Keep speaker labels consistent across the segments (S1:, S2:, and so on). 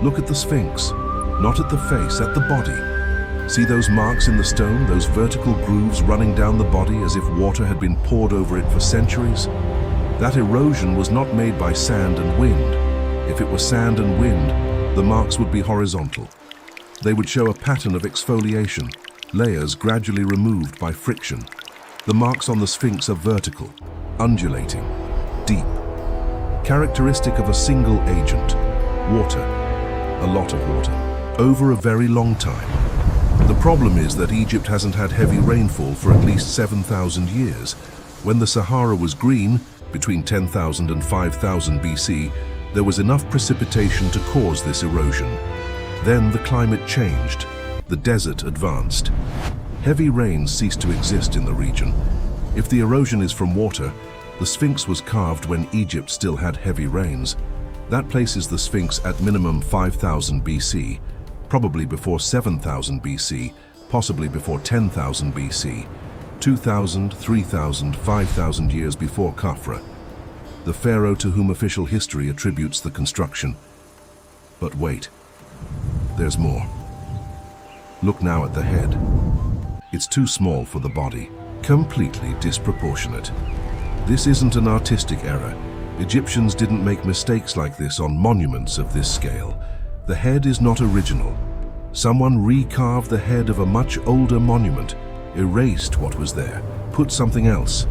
S1: Look at the Sphinx, not at the face, at the body. See those marks in the stone, those vertical grooves running down the body as if water had been poured over it for centuries? That erosion was not made by sand and wind. If it were sand and wind, the marks would be horizontal. They would show a pattern of exfoliation, layers gradually removed by friction. The marks on the Sphinx are vertical, undulating, deep, characteristic of a single agent, water, a lot of water, over a very long time. The problem is that Egypt hasn't had heavy rainfall for at least 7,000 years. When the Sahara was green, between 10,000 and 5,000 BC, there was enough precipitation to cause this erosion. Then the climate changed, the desert advanced. Heavy rains ceased to exist in the region. If the erosion is from water, the Sphinx was carved when Egypt still had heavy rains. That places the Sphinx at minimum 5,000 BC, probably before 7,000 BC, possibly before 10,000 BC, 2,000, 3,000, 5,000 years before Khafra, the pharaoh to whom official history attributes the construction. But wait, there's more. Look now at the head. It's too small for the body, completely disproportionate. This isn't an artistic error. Egyptians didn't make mistakes like this on monuments of this scale. The head is not original. Someone recarved the head of a much older monument, erased what was there, put something else.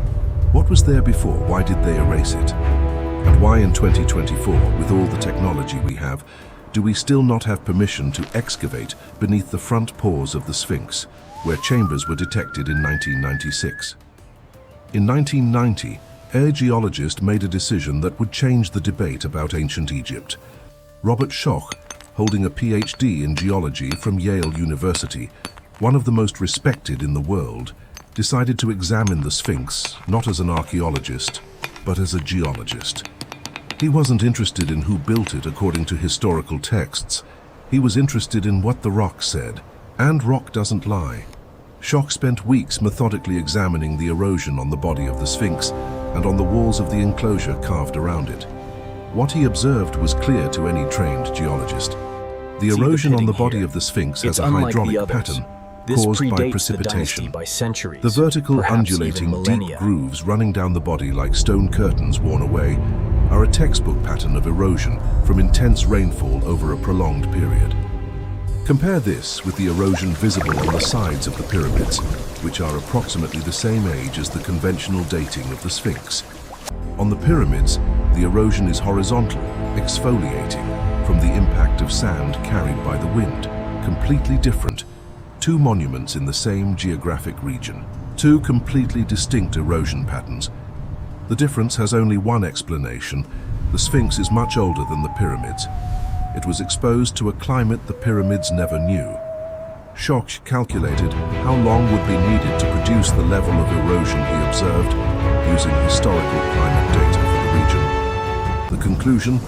S1: What was there before? Why did they erase it? And why in 2024, with all the technology we have, do we still not have permission to excavate beneath the front paws of the Sphinx, where chambers were detected in 1996? In 1990, a geologist made a decision that would change the debate about ancient Egypt. Robert Schoch, holding a PhD in geology from Yale University, one of the most respected in the world, decided to examine the Sphinx not as an archaeologist, but as a geologist. He wasn't interested in who built it according to historical texts. He was interested in what the rock said, and rock doesn't lie. Schoch spent weeks methodically examining the erosion on the body of the Sphinx and on the walls of the enclosure carved around it. What he observed was clear to any trained geologist. The erosion on the body of the Sphinx has a hydraulic pattern caused by precipitation. The vertical, undulating, deep grooves running down the body like stone curtains worn away are a textbook pattern of erosion from intense rainfall over a prolonged period. Compare this with the erosion visible on the sides of the pyramids, which are approximately the same age as the conventional dating of the Sphinx. On the pyramids, the erosion is horizontal, exfoliating from the impact of sand carried by the wind. Completely different. Two monuments in the same geographic region. Two completely distinct erosion patterns. The difference has only one explanation. The Sphinx is much older than the pyramids. It was exposed to a climate the pyramids never knew. Schoch calculated how long would be needed to produce the level of erosion he observed using historical climate data for the region. The conclusion,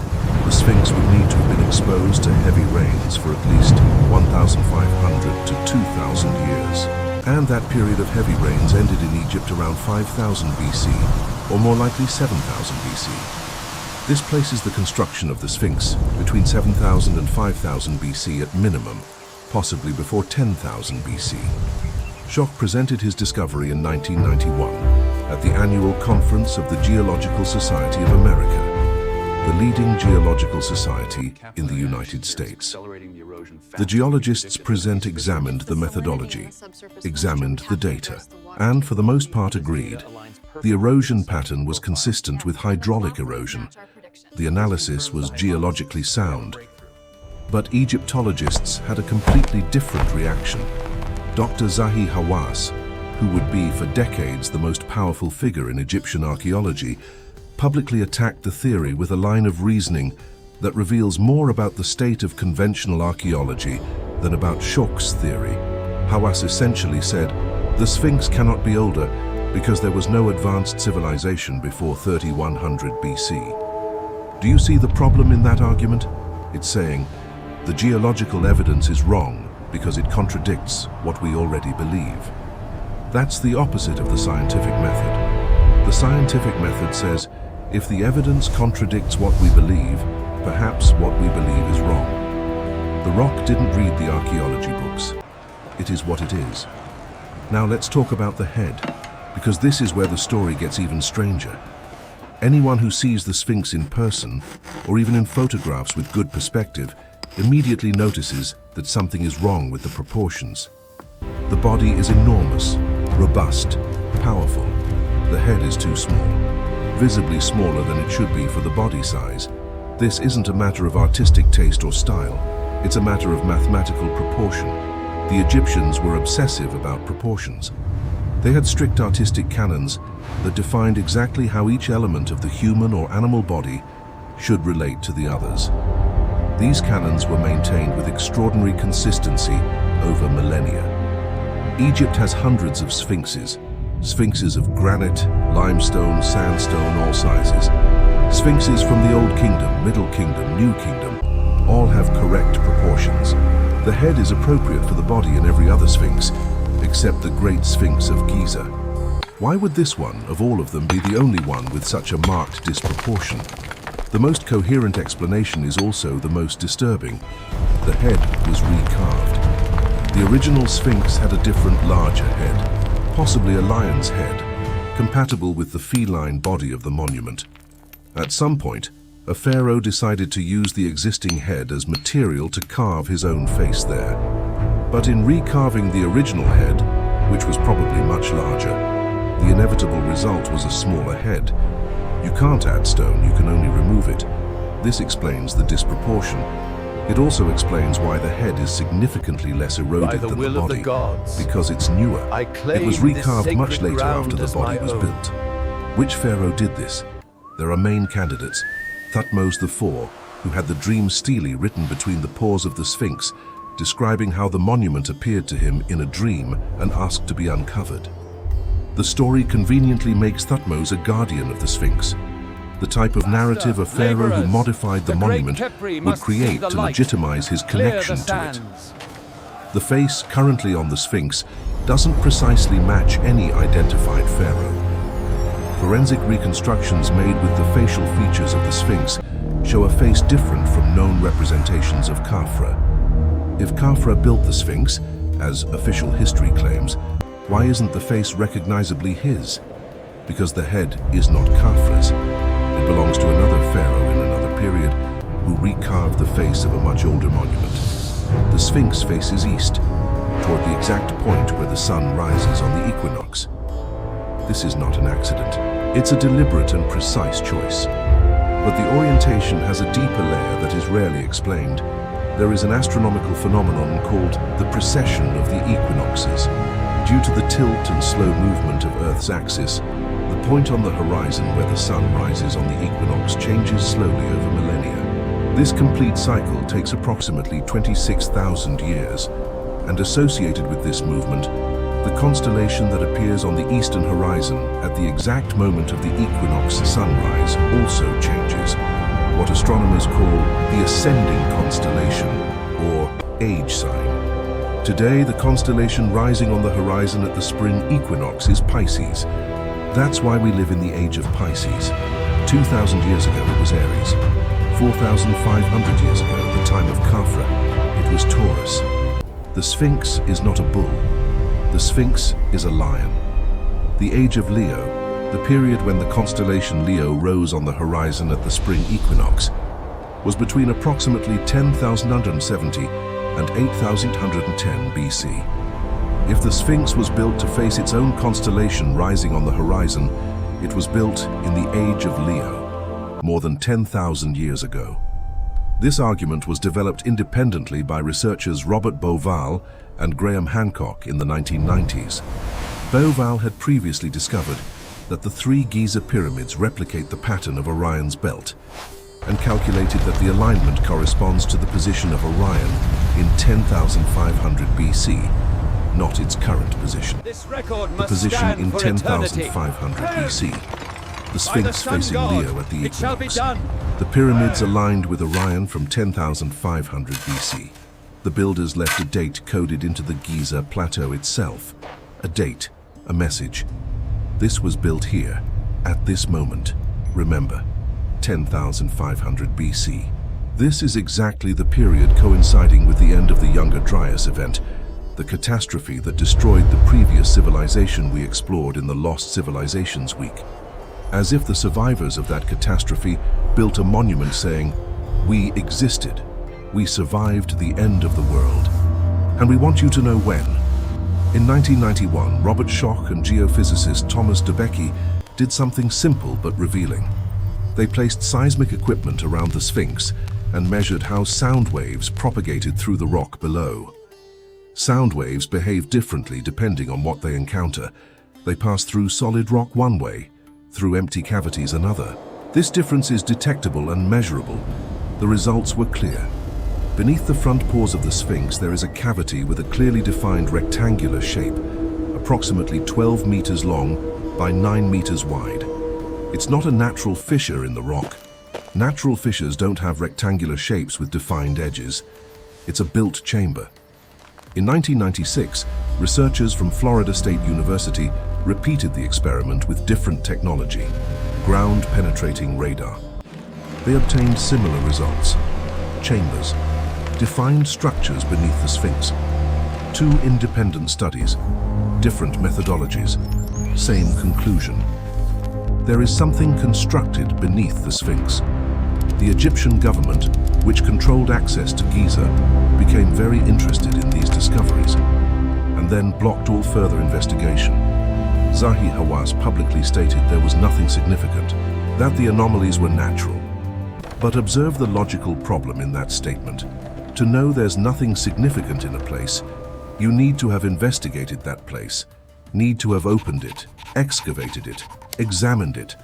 S1: the Sphinx would need to have been exposed to heavy rains for at least 1,500 to 2,000 years. And that period of heavy rains ended in Egypt around 5,000 BC, or more likely 7,000 BC. This places the construction of the Sphinx between 7,000 and 5,000 BC at minimum, possibly before 10,000 BC. Schoch presented his discovery in 1991 at the annual conference of the Geological Society of America, the leading geological society in the United States. The geologists present examined the methodology, examined the data, and for the most part agreed. The erosion pattern was consistent with hydraulic erosion. The analysis was geologically sound. But Egyptologists had a completely different reaction. Dr. Zahi Hawass, who would be for decades the most powerful figure in Egyptian archaeology, publicly attacked the theory with a line of reasoning that reveals more about the state of conventional archaeology than about Schoch's theory. Hawass essentially said, the Sphinx cannot be older because there was no advanced civilization before 3100 BC. Do you see the problem in that argument? It's saying, the geological evidence is wrong because it contradicts what we already believe. That's the opposite of the scientific method. The scientific method says, if the evidence contradicts what we believe, perhaps what we believe is wrong. The rock didn't read the archaeology books. It is what it is. Now let's talk about the head, because this is where the story gets even stranger. Anyone who sees the Sphinx in person, or even in photographs with good perspective, immediately notices that something is wrong with the proportions. The body is enormous, robust, powerful. The head is too small, visibly smaller than it should be for the body size. This isn't a matter of artistic taste or style, it's a matter of mathematical proportion. The Egyptians were obsessive about proportions. They had strict artistic canons that defined exactly how each element of the human or animal body should relate to the others. These canons were maintained with extraordinary consistency over millennia. Egypt has hundreds of sphinxes. Sphinxes of granite, limestone, sandstone, all sizes. Sphinxes from the Old Kingdom, Middle Kingdom, New Kingdom, all have correct proportions. The head is appropriate for the body in every other sphinx, except the Great Sphinx of Giza. Why would this one, of all of them, be the only one with such a marked disproportion? The most coherent explanation is also the most disturbing. The head was recarved. The original Sphinx had a different, larger head, possibly a lion's head, compatible with the feline body of the monument. At some point, a pharaoh decided to use the existing head as material to carve his own face there. But in recarving the original head, which was probably much larger, the inevitable result was a smaller head. You can't add stone, you can only remove it. This explains the disproportion. It also explains why the head is significantly less eroded than the body, because it's newer. It was recarved much later after the body was built. Which pharaoh did this? There are main candidates. Thutmose IV, who had the dream stele written between the paws of the Sphinx, describing how the monument appeared to him in a dream and asked to be uncovered. The story conveniently makes Thutmose a guardian of the Sphinx, the type of narrative a pharaoh who modified the monument would create to legitimize his connection to it. The face currently on the Sphinx doesn't precisely match any identified pharaoh. Forensic reconstructions made with the facial features of the Sphinx show a face different from known representations of Khafra. If Khafra built the Sphinx, as official history claims, why isn't the face recognizably his? Because the head is not Khafra's. It belongs to another pharaoh in another period who recarved the face of a much older monument. The Sphinx faces east, toward the exact point where the sun rises on the equinox. This is not an accident. It's a deliberate and precise choice. But the orientation has a deeper layer that is rarely explained. There is an astronomical phenomenon called the precession of the equinoxes. Due to the tilt and slow movement of Earth's axis, the point on the horizon where the sun rises on the equinox changes slowly over millennia. This complete cycle takes approximately 26,000 years, and associated with this movement, the constellation that appears on the eastern horizon at the exact moment of the equinox sunrise also changes, what astronomers call the ascending constellation, or age sign. Today, the constellation rising on the horizon at the spring equinox is Pisces. That's why we live in the age of Pisces. 2,000 years ago, it was Aries. 4,500 years ago, at the time of Khafra, it was Taurus. The Sphinx is not a bull. The Sphinx is a lion. The age of Leo, the period when the constellation Leo rose on the horizon at the spring equinox, was between approximately 10,170 and 8,110 BC. If the Sphinx was built to face its own constellation rising on the horizon, it was built in the age of Leo, more than 10,000 years ago. This argument was developed independently by researchers Robert Bauval and Graham Hancock in the 1990s. Bauval had previously discovered that the three Giza pyramids replicate the pattern of Orion's belt, and calculated that the alignment corresponds to the position of Orion in 10,500 BC, not its current position. The position in 10,500 BC. The Sphinx facing Leo at the equinox. The pyramids aligned with Orion from 10,500 BC. The builders left a date coded into the Giza plateau itself. A date, a message. This was built here, at this moment. Remember, 10,500 BC. This is exactly the period coinciding with the end of the Younger Dryas event, the catastrophe that destroyed the previous civilization we explored in the Lost Civilizations Week. As if the survivors of that catastrophe built a monument saying, "We existed. We survived the end of the world. And we want you to know when." In 1991, Robert Schoch and geophysicist Thomas DeBecke did something simple but revealing. They placed seismic equipment around the Sphinx and measured how sound waves propagated through the rock below. Sound waves behave differently depending on what they encounter. They pass through solid rock one way, through empty cavities another. This difference is detectable and measurable. The results were clear. Beneath the front paws of the Sphinx, there is a cavity with a clearly defined rectangular shape, approximately 12 meters long by 9 meters wide. It's not a natural fissure in the rock. Natural fissures don't have rectangular shapes with defined edges. It's a built chamber. In 1996, researchers from Florida State University repeated the experiment with different technology, ground-penetrating radar. They obtained similar results. Chambers, defined structures beneath the Sphinx. Two independent studies, different methodologies, same conclusion. There is something constructed beneath the Sphinx. The Egyptian government, which controlled access to Giza, became very interested in these discoveries and then blocked all further investigation. Zahi Hawass publicly stated there was nothing significant, that the anomalies were natural. But observe the logical problem in that statement. To know there's nothing significant in a place, you need to have investigated that place, need to have opened it, excavated it, examined it.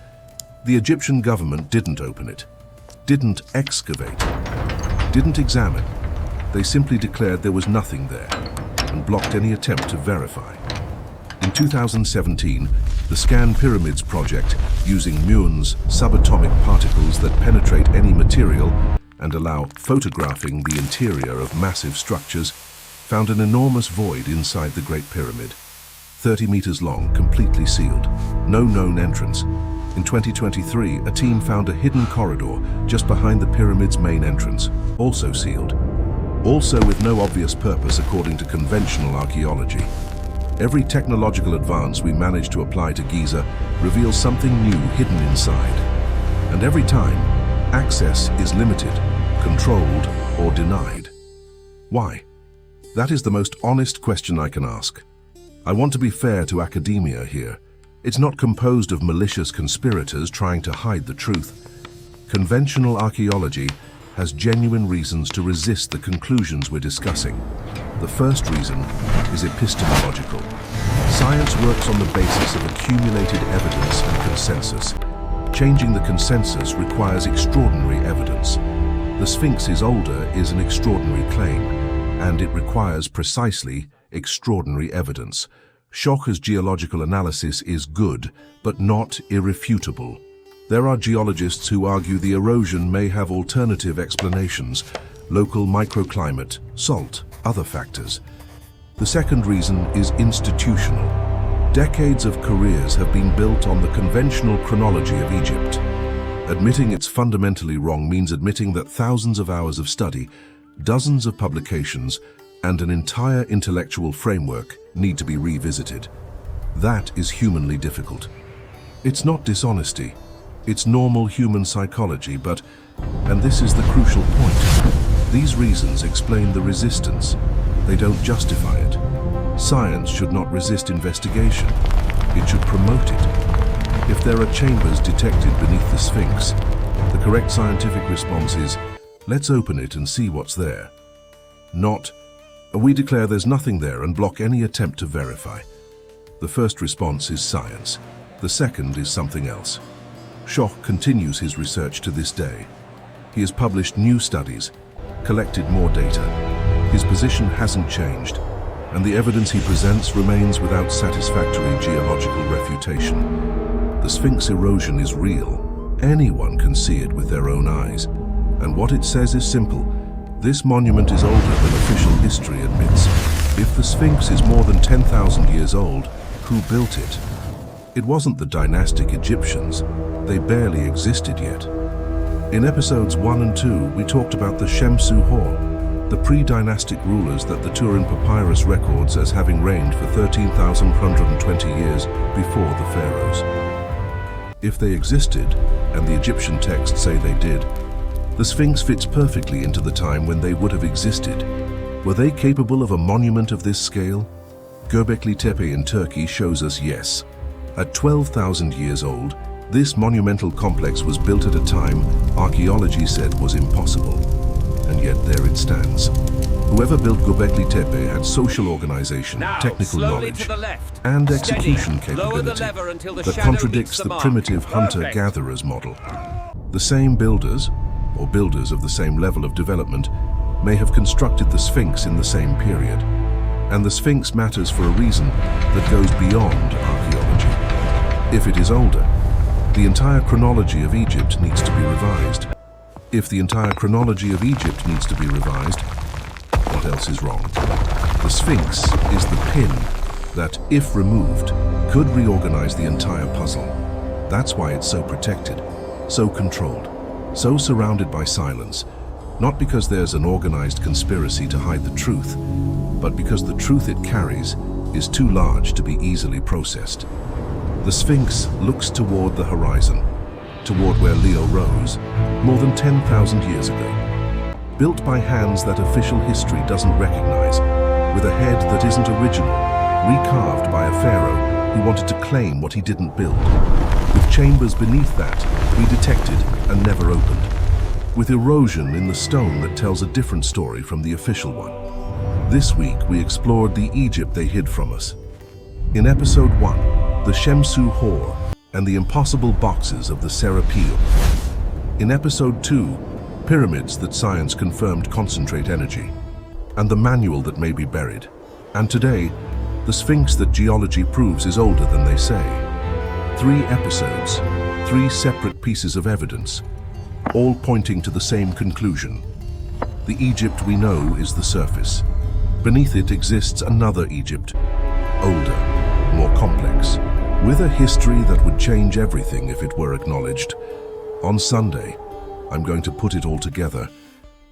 S1: The Egyptian government didn't open it, didn't excavate, didn't examine. They simply declared there was nothing there and blocked any attempt to verify. In 2017, the Scan Pyramids project, using muons, subatomic particles that penetrate any material and allow photographing the interior of massive structures, found an enormous void inside the Great Pyramid. 30 meters long, completely sealed. No known entrance. In 2023, a team found a hidden corridor just behind the pyramid's main entrance, also sealed. Also with no obvious purpose according to conventional archaeology. Every technological advance we manage to apply to Giza reveals something new hidden inside. And every time, access is limited, controlled, or denied. Why? That is the most honest question I can ask. I want to be fair to academia here. It's not composed of malicious conspirators trying to hide the truth. Conventional archaeology has genuine reasons to resist the conclusions we're discussing. The first reason is epistemological. Science works on the basis of accumulated evidence and consensus. Changing the consensus requires extraordinary evidence. The Sphinx is older is an extraordinary claim, and it requires precisely extraordinary evidence. Schoch's geological analysis is good, but not irrefutable. There are geologists who argue the erosion may have alternative explanations, local microclimate, salt, other factors. The second reason is institutional. Decades of careers have been built on the conventional chronology of Egypt. Admitting it's fundamentally wrong means admitting that thousands of hours of study, dozens of publications, and an entire intellectual framework need to be revisited. That is humanly difficult. It's not dishonesty. It's normal human psychology, but, and this is the crucial point, these reasons explain the resistance. They don't justify it. Science should not resist investigation. It should promote it. If there are chambers detected beneath the Sphinx, the correct scientific response is, let's open it and see what's there. Not, we declare there's nothing there and block any attempt to verify. The first response is science. The second is something else. Schoch continues his research to this day. He has published new studies, collected more data. His position hasn't changed, and the evidence he presents remains without satisfactory geological refutation. The Sphinx erosion is real. Anyone can see it with their own eyes. And what it says is simple. This monument is older than official history admits. If the Sphinx is more than 10,000 years old, who built it? It wasn't the dynastic Egyptians. They barely existed yet. In episodes 1 and 2, we talked about the Shemsu Hor, the pre-dynastic rulers that the Turin Papyrus records as having reigned for 13,120 years before the pharaohs. If they existed, and the Egyptian texts say they did, the Sphinx fits perfectly into the time when they would have existed. Were they capable of a monument of this scale? Göbekli Tepe in Turkey shows us yes. At 12,000 years old, this monumental complex was built at a time archaeology said was impossible. And yet there it stands. Whoever built Göbekli Tepe had social organization, technical knowledge, and execution capability that contradicts the primitive hunter-gatherers model. The same builders, or builders of the same level of development, may have constructed the Sphinx in the same period. And the Sphinx matters for a reason that goes beyond archaeology. If it is older, the entire chronology of Egypt needs to be revised. If the entire chronology of Egypt needs to be revised, what else is wrong? The Sphinx is the pin that, if removed, could reorganize the entire puzzle. That's why it's so protected, so controlled, so surrounded by silence, not because there's an organized conspiracy to hide the truth, but because the truth it carries is too large to be easily processed. The Sphinx looks toward the horizon, toward where Leo rose, more than 10,000 years ago. Built by hands that official history doesn't recognize, with a head that isn't original, recarved by a pharaoh who wanted to claim what he didn't build, with chambers beneath that redetected and never opened, with erosion in the stone that tells a different story from the official one. This week we explored the Egypt they hid from us. In episode 1, the Shemsu Hor and the impossible boxes of the Serapeum. In episode 2, pyramids that science confirmed concentrate energy, and the manual that may be buried. And today, the Sphinx that geology proves is older than they say. 3 episodes, 3 separate pieces of evidence, all pointing to the same conclusion. The Egypt we know is the surface. Beneath it exists another Egypt, older, more complex, with a history that would change everything if it were acknowledged. On Sunday, I'm going to put it all together,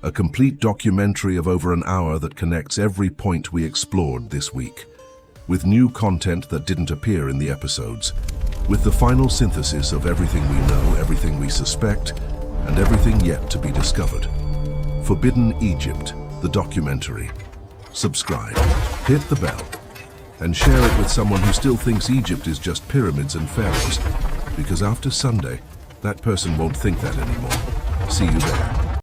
S1: a complete documentary of over an hour that connects every point we explored this week, with new content that didn't appear in the episodes, with the final synthesis of everything we know, everything we suspect, and everything yet to be discovered. Forbidden Egypt, the documentary. Subscribe, hit the bell, and share it with someone who still thinks Egypt is just pyramids and pharaohs, because after Sunday, that person won't think that anymore. See you there.